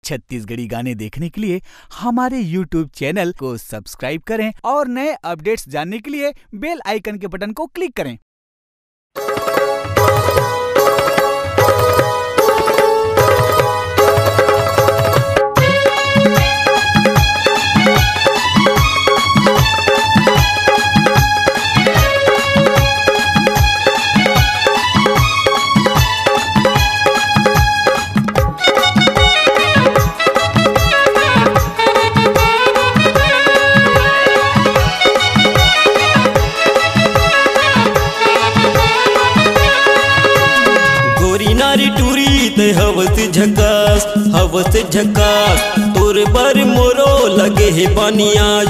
छत्तीसगढ़ी गाने देखने के लिए हमारे YouTube चैनल को सब्सक्राइब करें और नए अपडेट्स जानने के लिए बेल आइकन के बटन को क्लिक करें। हवस झकास तोर बर मोरो लगे है बनियाज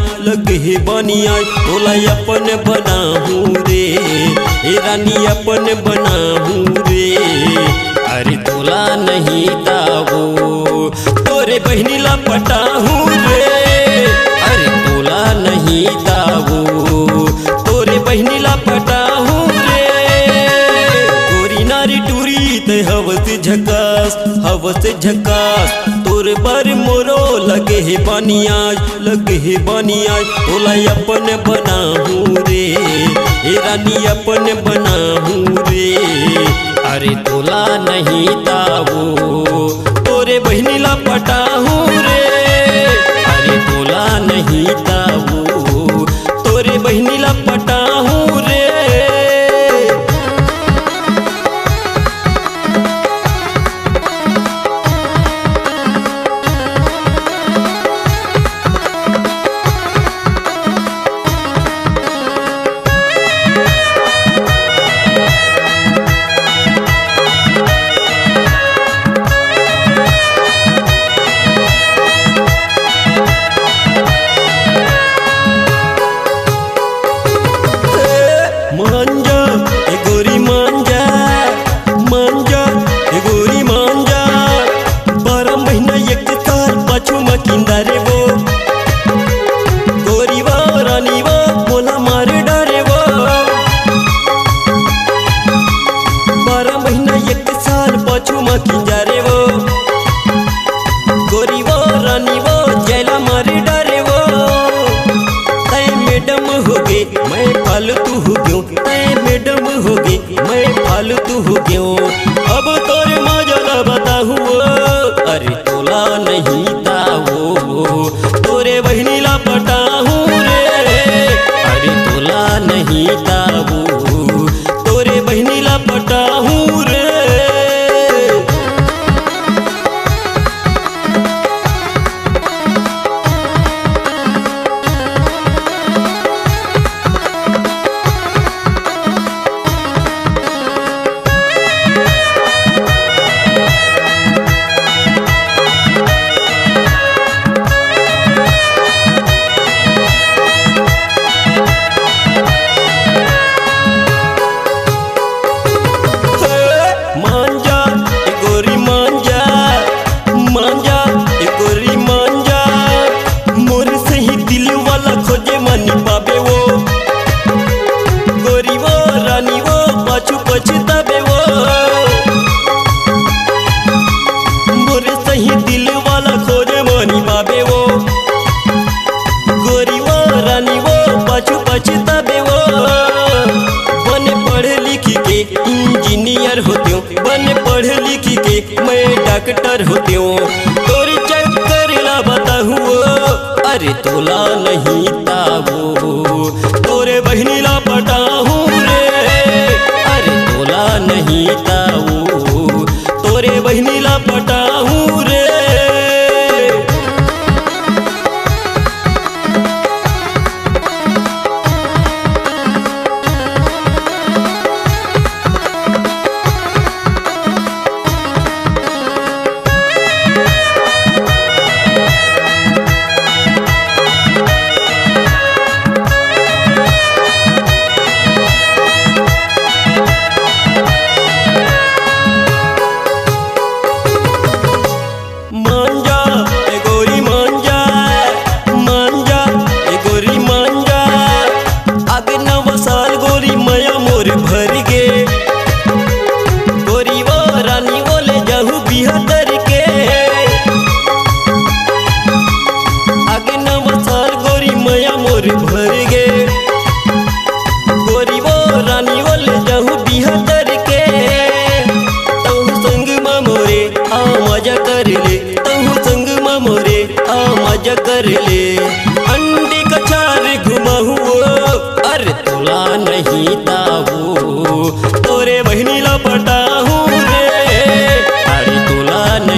तोला अपन बनाहूँ रे ए रानी अपन बनाहूँ रे। अरे तोला नहीं दावो तोरे बहनी ला पटाहूँ रे। अरे तोला नहीं दावो तोरे बहनी ला पटाहूँ रे। गोरी नारी टूरी ते हवस झकास तोर बर मोरो लगे है बनियाज तोला अपन बनाहूँ रे ए रानी अपन बनाहूँ रे। अरे तोला नहीं दावो तोरे बहनी ला पटाहूँ रे। अरे तोला नहीं दावो तोरे बहनी ला पटाहूँ रे। मैं फालतू हो गयो अब तोरे मजा बताहूँ। अरे तोला नहीं दावो तोरे बहनी ला पटाहूँ रे। अरे तोला नहीं दावो तोरे बहनी ला पटाहूँ रे। इंजीनियर होत्यो बने पढ़ लिखी के मैं डॉक्टर होत्यो तोर चक्कर ला बताहूँ। अरे तोला नहीं दावो तोरे बहनी ला पटाहूँ रे। अरे तोला नहीं दावो तोरे बहनी ला पटाहूँ रे।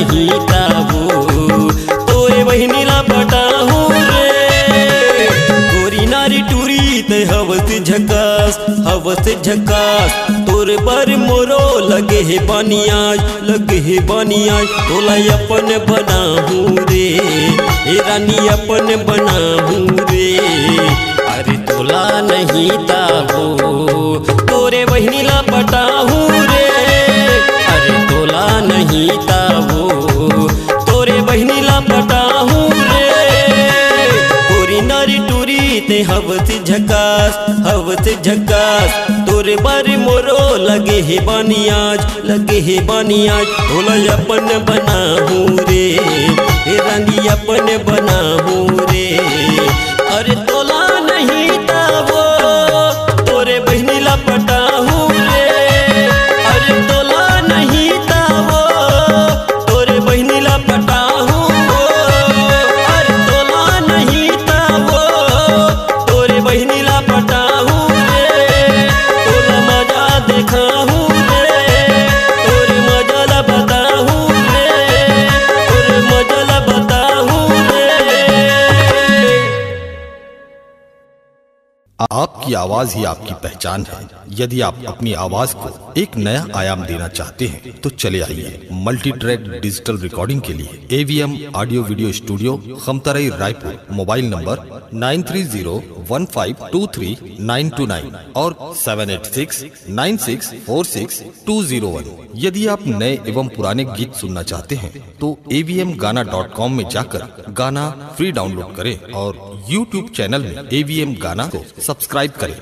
नहीं ताबो तोरे बहनीला पटाहू रे गोरी नारी टूरी ते हवस झकास तोरे बर मोरो लगे है बनियाज तोला अपन बनाहू रे ए रानी अपन बनाहू रे अरे तोला नहीं ताबो तोरे बहनीला पटाहू रे अरे तोला नहीं ताबो तोरे बहनीला पटाहू रे गोरी नारी टूरी ते हवस झकास तोरे बारे मोरो लगे है बनियाज तोला अपन बनाहू रे हे रानी अपन बनाहू रे अरे तोला नहीं ताबो तोरे बहनीला पटाहू रे अरे तोला नहीं ताबो तोरे बहनीला पटाहू अरे तोला नहीं ताबो तोरे बहनीला पटाहू रे तोला मजा देखाहू रे तोरे मजा ला बताहू रे तोरे मजा ला बताहू रे। आपकी आवाज ही आपकी पहचान है। यदि आप अपनी आवाज को एक नया आयाम देना चाहते हैं तो चले आइए मल्टी ट्रैक डिजिटल रिकॉर्डिंग के लिए AVM audio video studio Khamtarai Raipur. Mobile number 9301523929 और 7869646201। यदि आप नए एवं पुराने गीत सुनना चाहते हैं तो avmgana.com में जाकर गाना फ्री डाउनलोड करें और YouTube चैनल में AVM गाना को सब्सक्राइब करें।